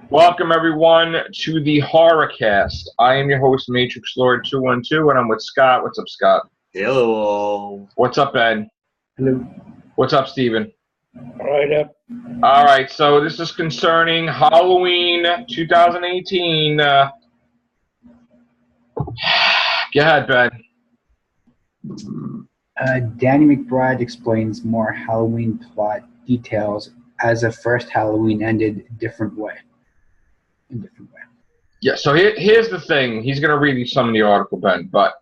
Welcome everyone to the Horrorcast. I am your host, Matrix Lord 212, and I'm with Scott. What's up, Scott? Hello. What's up, Ed? Hello. What's up, Steven? Right up. All right, so this is concerning Halloween 2018. Go ahead, Ben. Danny McBride explains more Halloween plot details as the first Halloween ended a different way. Yeah, so here's the thing. He's going to read you some of the article, Ben, but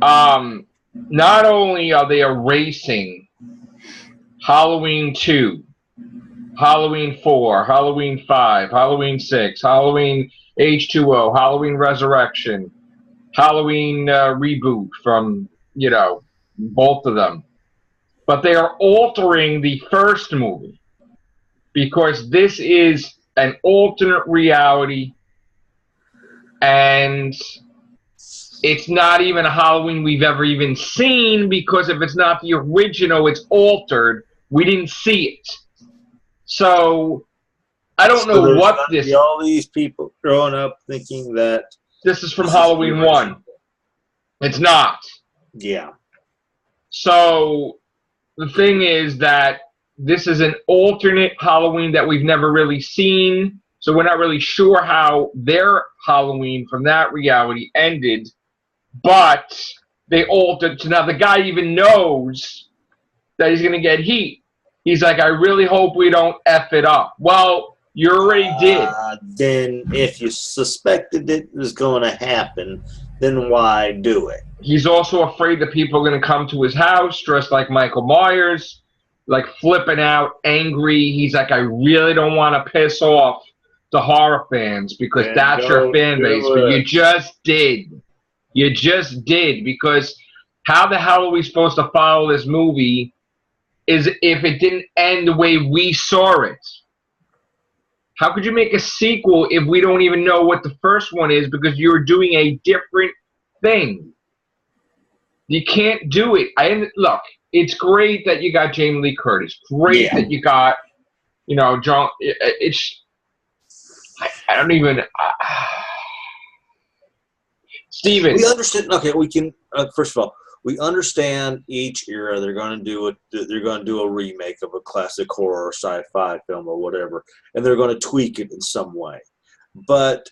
not only are they erasing Halloween 2, Halloween 4, Halloween 5, Halloween 6, Halloween H2O, Halloween Resurrection, Halloween reboot from, both of them. But they are altering the first movie because this is an alternate reality, and it's not even a Halloween we've ever even seen, because if it's not the original, it's altered. We didn't see it. So I don't know what this... All these people growing up thinking that... This is from Halloween 1. It's not. Yeah. So the thing is that this is an alternate Halloween that we've never really seen. So we're not really sure how their Halloween from that reality ended. But they altered. So now the guy even knows that he's going to get heat. He's like, I really hope we don't F it up. Well, you already did. Then if you suspected it was going to happen, then why do it? He's also afraid that people are going to come to his house dressed like Michael Myers, like flipping out, angry. He's like, I really don't want to piss off the horror fans because that's your fan base. But you just did. You just did, because how the hell are we supposed to follow this movie is if it didn't end the way we saw it? How could you make a sequel if we don't even know what the first one is because you're doing a different thing? You can't do it. Look, it's great that you got Jamie Lee Curtis. Great that you got, John. I don't even... Steven. We understand. Okay, we can. First of all, we understand each era they're going to do it. They're going to do a remake of a classic horror or sci-fi film or whatever, and they're going to tweak it in some way. But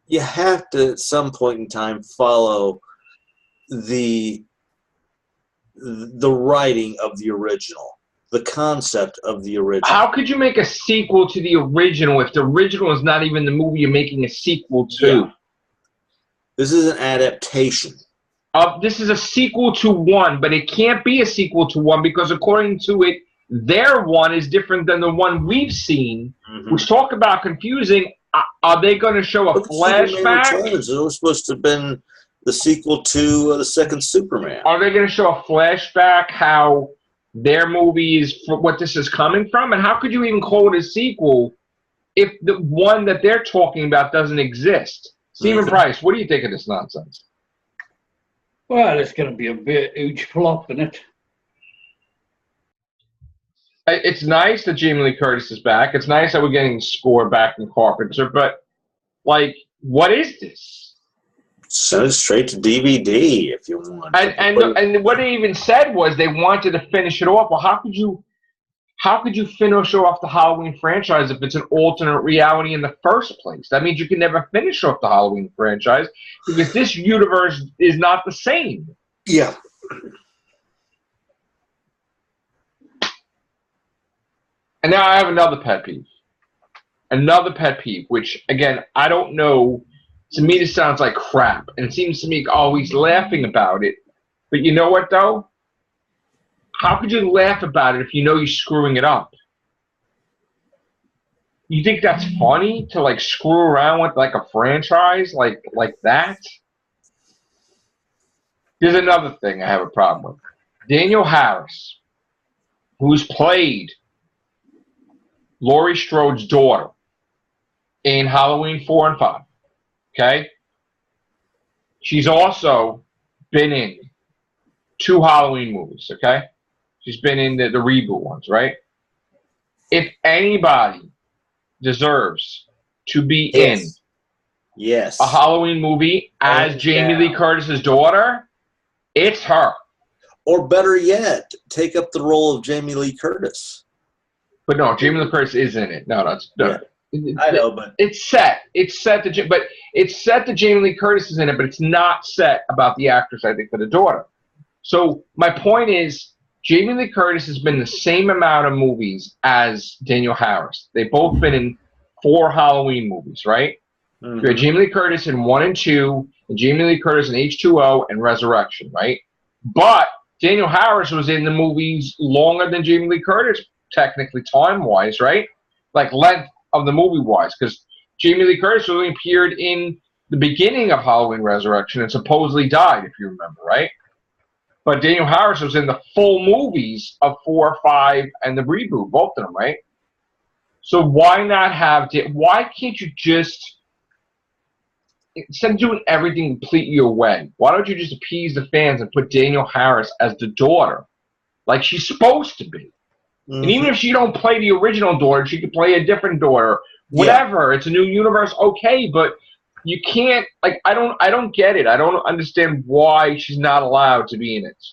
you have to, at some point in time, follow the writing of the original, the concept of the original. How could you make a sequel to the original if the original is not even the movie you're making a sequel to? Yeah. This is an adaptation. This is a sequel to one, but it can't be a sequel to one because according to it, their one is different than the one we've seen. Mm-hmm. Which, talk about confusing. Are they going to show a flashback? It was supposed to have been the sequel to the second Superman. Are they going to show a flashback how their movie is, what this is coming from? And how could you even call it a sequel if the one that they're talking about doesn't exist? Stephen Price, what do you think of this nonsense? Well, it's going to be a bit huge flop, isn't it? It's nice that Jamie Lee Curtis is back. It's nice that we're getting the score back from Carpenter, but, what is this? Send it straight to DVD if you want. And what they even said was they wanted to finish it off. Well, how could you finish off the Halloween franchise if it's an alternate reality in the first place? That means you can never finish off the Halloween franchise because this universe is not the same. Yeah. And now I have another pet peeve. Another pet peeve, which, again, I don't know. To me, this sounds like crap. And it seems to me, he's laughing about it. But you know what, though? How could you laugh about it if you know you're screwing it up? You think that's funny to screw around with a franchise like that? There's another thing I have a problem with. Danielle Harris, who's played Laurie Strode's daughter in Halloween 4 and 5. Okay? She's also been in 2 Halloween movies, okay? She's been in the reboot ones, right? If anybody deserves to be Yes. in Yes. a Halloween movie as Hands Jamie Lee down. Curtis's daughter, it's her. Or better yet, take up the role of Jamie Lee Curtis. But no, Jamie Lee Curtis is in it. No. Yeah. I know, but It's set. It's set that Jamie Lee Curtis is in it, but it's not set about the actress, I think, for the daughter. So my point is, Jamie Lee Curtis has been in the same amount of movies as Danielle Harris. They've both been in 4 Halloween movies, right? mm-hmm. You had Jamie Lee Curtis in 1 and 2, and Jamie Lee Curtis in H2O and Resurrection, right? But Danielle Harris was in the movies longer than Jamie Lee Curtis, technically, time-wise, right? Like length of the movie-wise, because Jamie Lee Curtis only appeared in the beginning of Halloween Resurrection and supposedly died, if you remember, right? But Danielle Harris was in the full movies of 4, 5, and the reboot, both of them, right? So why not have... Why can't you just... Instead of doing everything completely your way, why don't you just appease the fans and put Danielle Harris as the daughter, like she's supposed to be? Mm-hmm. And even if she don't play the original daughter, she could play a different daughter. Whatever. Yeah. It's a new universe, okay, but you can't, like, I don't get it. I don't understand why she's not allowed to be in it.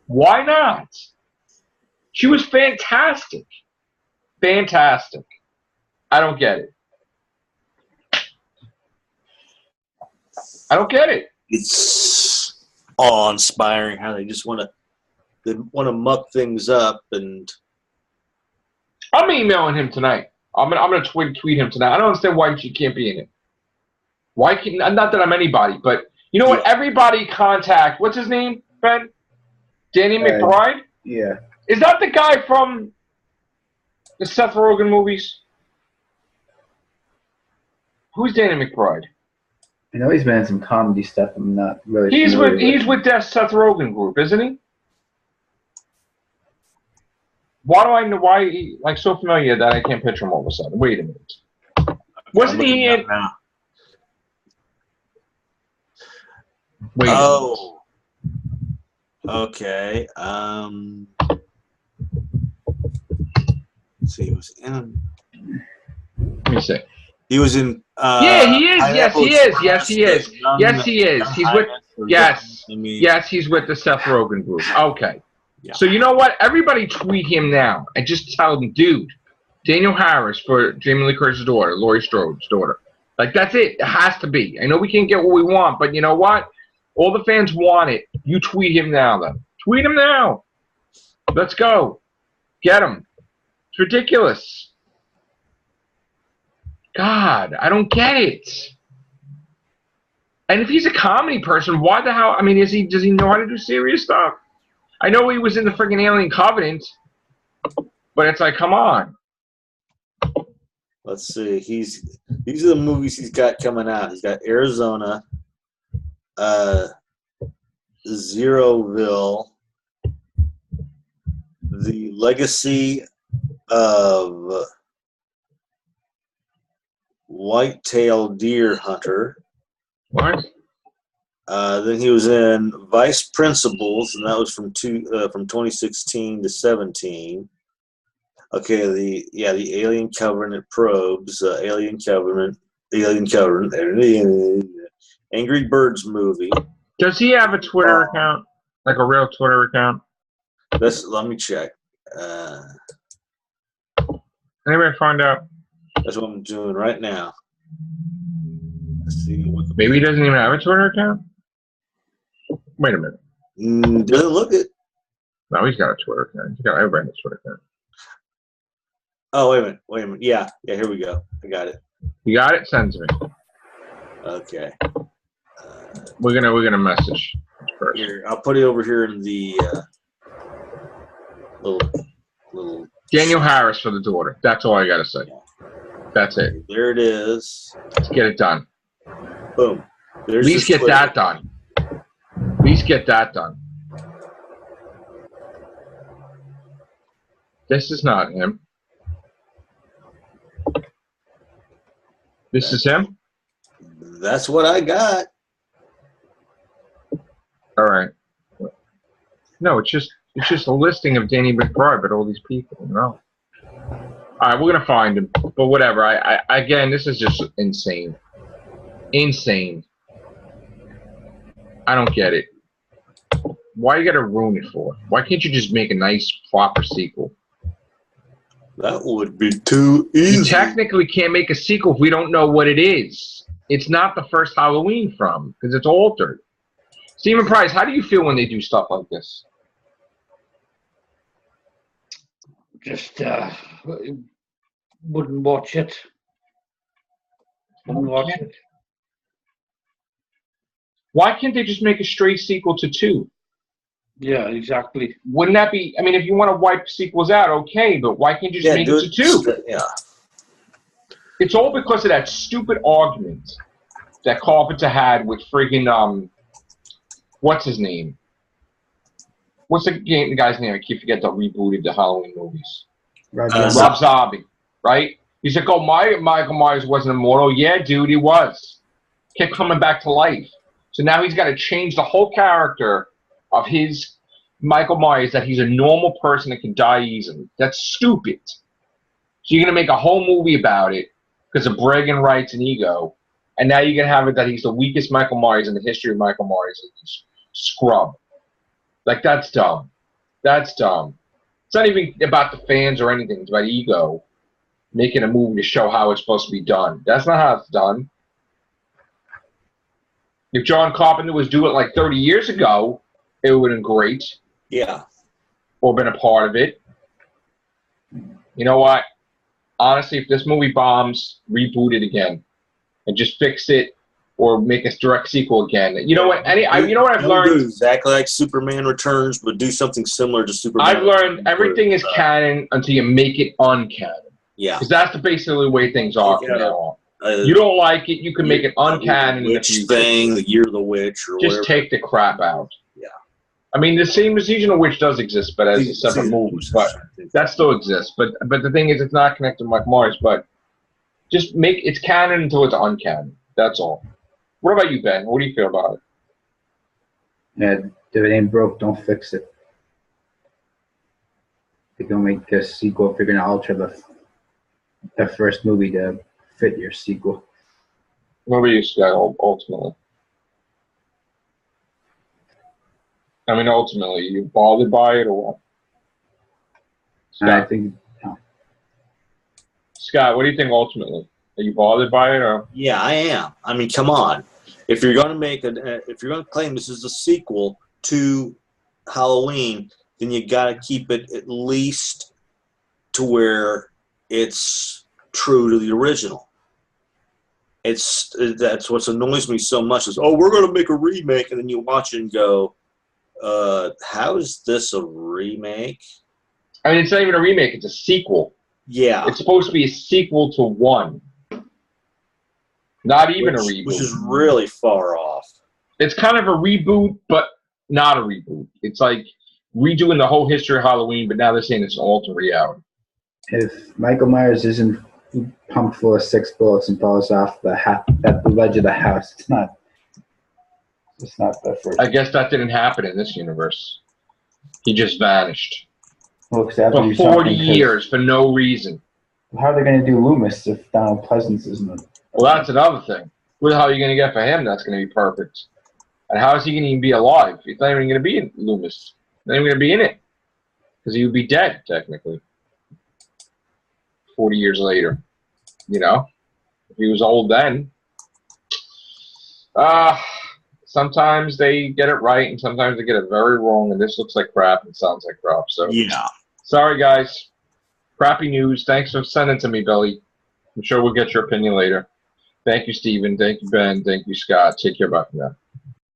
Why not? She was fantastic. Fantastic. I don't get it. I don't get it. It's awe-inspiring how they just want to muck things up, and I'm emailing him tonight. I'm gonna tweet him tonight. I don't understand why she can't be in it. Why can't? Not that I'm anybody, but you know what? Everybody contact. What's his name, Ben? Danny McBride. Yeah. Is that the guy from the Seth Rogen movies? Who's Danny McBride? I know he's been in some comedy stuff. I'm not really. He's with that Seth Rogen group, isn't he? Why do I know why he like so familiar that I can't picture him all of a sudden? Wait a minute. Wasn't he in? Wait. Oh. Okay. Let's see. He was in. Let me see. He was in. Yeah, he is. Yes, he is. Yes, he is. Yes, he is. He's with. Yes. Yes, he's with the Seth Rogen group. Okay. Yeah. So you know what? Everybody tweet him now and just tell him, dude, Danielle Harris for Jamie Lee Curtis' daughter, Laurie Strode's daughter. Like, that's it. It has to be. I know we can't get what we want, but you know what? All the fans want it. You tweet him now, then. Tweet him now. Let's go. Get him. It's ridiculous. God, I don't get it. And if he's a comedy person, why the hell? I mean, does he know how to do serious stuff? I know he was in the freaking Alien Covenant, but it's like, come on. Let's see. These are the movies he's got coming out. He's got Arizona, Zeroville, The Legacy of Whitetail Deer Hunter. What? Then he was in Vice Principals, and that was from 2016 to 17. Okay, the Alien Covenant Probes, Alien Covenant, Angry Birds movie. Does he have a Twitter account, like a real Twitter account? Let me check. Anybody find out? That's what I'm doing right now. Let's see. Maybe he doesn't even have a Twitter account. Wait a minute. Doesn't look it. No, he's got a Twitter account. He's got everybody has a Twitter account. Oh, wait a minute. Yeah, here we go. I got it. You got it? Send to me. Okay. We're gonna message first. Here, I'll put it over here in the little. Danielle Harris for the daughter. That's all I gotta say. That's it. There it is. Let's get it done. Boom. At least get that done. At least get that done. This is not him. This is him? That's what I got. All right. No, it's just a listing of Danny McBride, but all these people. No. All right, we're gonna find him, but whatever. I again, this is just insane, insane. I don't get it. Why you gotta ruin it for? Why can't you just make a nice, proper sequel? That would be too easy. You technically can't make a sequel if we don't know what it is. It's not the first Halloween from because it's altered. Stephen Price, how do you feel when they do stuff like this? Just wouldn't watch it. Wouldn't watch it. Why can't they just make a straight sequel to 2? Yeah, exactly. Wouldn't that be? I mean, if you want to wipe sequels out, okay, but why can't you just make it to 2? Yeah. It's all because of that stupid argument that Carpenter had with friggin' what's his name? What's the guy's name? I keep forgetting that rebooted the Halloween movies. Rob Zombie, right? He's like, oh, Michael Myers wasn't immortal. Yeah, dude, he was. Kept coming back to life. So now he's got to change the whole character of his Michael Myers that he's a normal person that can die easily. That's stupid. So you're going to make a whole movie about it because of bragging rights and ego. And now you're going to have it that he's the weakest Michael Myers in the history of Michael Myers. Scrub. Like, that's dumb. That's dumb. It's not even about the fans or anything. It's about ego. Making a movie to show how it's supposed to be done. That's not how it's done. If John Carpenter was doing it like 30 years ago, it would have been great. Yeah. Or been a part of it. You know what? Honestly, if this movie bombs, reboot it again. And just fix it or make a direct sequel again. You know what? You know what I've learned? Exactly like Superman Returns, but do something similar to Superman. I've learned everything is canon until you make it uncanon. Yeah. Because that's basically the way things are from now on. You don't like it, you can make it uncanon in the future. Thing, the Year of the Witch, or just whatever. take the crap out. Yeah. I mean, the seasonal witch does exist, but as a separate movie. But that still exists. But the thing is, it's not connected to Mike Myers. But just make it's canon until it's uncanon. That's all. What about you, Ben? What do you feel about it? Yeah, if it ain't broke, don't fix it. They're gonna make a sequel if you're gonna alter the first movie to fit your sequel. What about you, Scott, ultimately? I mean, ultimately, you bothered by it or what? Scott? I think no. Scott, what do you think ultimately? Are you bothered by it or? Yeah, I am. I mean, come on. If you're going to if you're going to claim this is a sequel to Halloween, then you got to keep it at least to where it's true to the original. That's what annoys me so much is, oh, we're going to make a remake, and then you watch it and go, how is this a remake? I mean, it's not even a remake; it's a sequel. Yeah, it's supposed to be a sequel to 1. Not even a reboot. Which is really far off. It's kind of a reboot, but not a reboot. It's like redoing the whole history of Halloween, but now they're saying it's an alternate reality. If Michael Myers isn't pumped full of 6 bullets and falls off the ledge of the house, it's not the first. I guess that didn't happen in this universe. He just vanished. Well, for 40 years for no reason. How are they going to do Loomis if Donald Pleasance isn't? Well, that's another thing. What the hell are you going to get for him that's going to be perfect? And how is he going to even be alive? He's not even going to be in Loomis. He's not even going to be in it. Because he would be dead, technically. 40 years later. You know? If he was old then. Sometimes they get it right, and sometimes they get it very wrong, and this looks like crap and sounds like crap. So, yeah. Sorry, guys. Crappy news. Thanks for sending it to me, Billy. I'm sure we'll get your opinion later. Thank you, Stephen. Thank you, Ben. Thank you, Scott. Take care. Bye for now.